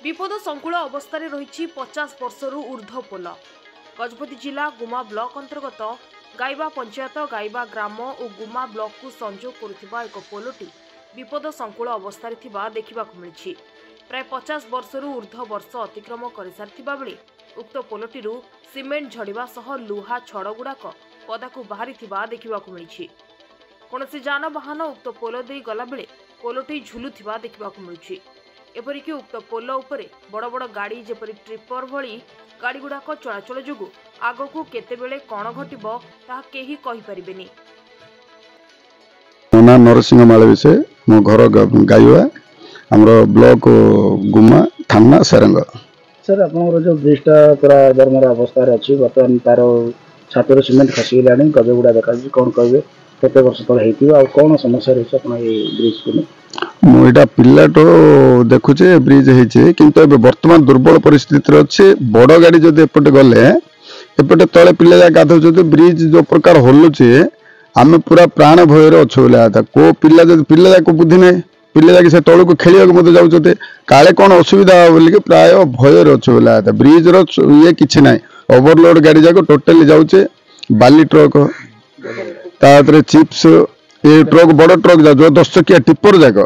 विपद संकुल अवस्था रही 50 वर्षर ऊर्ध्व पोल। गजपति जिला गुमा ब्लॉक अंतर्गत गाइबा पंचायत गाइबा ग्राम और गुमा ब्लॉक को संजोग करुवा एक पोलटी विपद संकुल अवस्था देखा मिली। प्राय 50 वर्षर ऊर्ध्व वर्ष अतिक्रम कर सारी बेले उक्त पोलटी सीमेंट झड़वा सह लुहा छड़ गुड़ाक पदाक बाहरी देखा मिली। कौन जानवाहन उक्त पोल दे गला बेले पोलटी झुलुवा देखा मिली। एपरिक उक्त पोल उपरे बड़ बड़ गाड़ी जेपरी ट्रिपर भली गाड़ी गुड़ाक चलाचल जोगु आगकू केतेबेले कौन घटिबो ताहा केही कहि परिबेनी। मोना नरसिंह मालविसे मो घर गाइवा हमरो ब्लॉक गुमा थाना सेरंग। सर आपनरो जो ब्रिजटा पूरा दरमरा अवस्था रे अछि बर्तमान तार छातर सीमेंट खसी गेलानी गजगुड़ा देखा कौन कहबे केते वर्ष तले हेतिबो आ कोन समस्या रही अपन ए ब्रिज को मु एटा पिल्लाटो देखुचे ब्रिज हेचे किंतु ए वर्तमान दुर्बल परिस्थिति अच्छे। बड़ गाड़ी जदि एपटे गले एपटे तले पिल्ला जा गाधो जदि ब्रिज जो प्रकार होलुचे आमे पूरा प्राण भय रे अछु बोला था। को पिल्ला जदि पिल्ला जा को बुद्धि नै पिल्ला जा से तळु को खेलिया को मते जाउचते काले कोन असुविधा बोली के प्राय भय रे अछु बोला था। ब्रिज रो ये किछ नै ओवरलोड गाड़ी जाको टोटली जाउचे बाली ट्रक तातरे चिप्स ये ट्रक बड़ ट्रक जा जो 10 चकिया टिप्पर जाक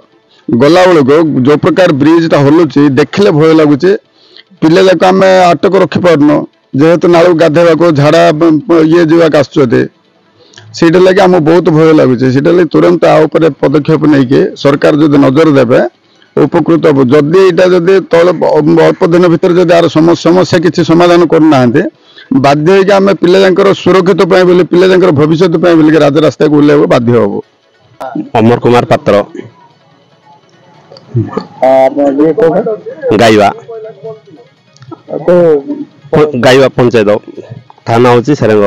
गला बेलू जो प्रकार ब्रिजटा हलुची देखले भय लगुचे पिले जाक आम अटक रखी पारन जेहेतु नालू गाधेवा झाड़ा ये जाक आसुचे सीटा लगे आम बहुत भय लगुचे। सीटा लगे तुरंत आउपर पदक्षेप नहीं के सरकार जदि नजर देवे उपकृत हम। जदि यहाँ जदि तल अल्प दिन भितर जदि आर समस्या किसी समाधान करना बाध्य आम पिला सुरक्षित पिला भविष्य राजरास्ता को ओह्लैब बाध्य हबो। अमर कुमार पात्र गाइवा गाइवा पंचायत थाना हूँ सेरंग।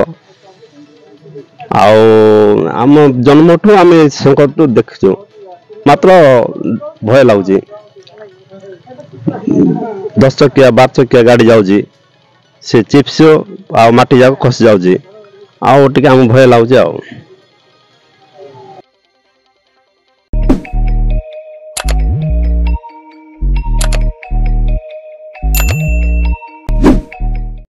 आम जन्म ठू आम संकट देखु मात्र भय लगुच 10 चकिया 12 चकिया गाड़ी जाऊँगी से चिप्स आ माटी जाक खसी जाऊँगी आम भय लगुच।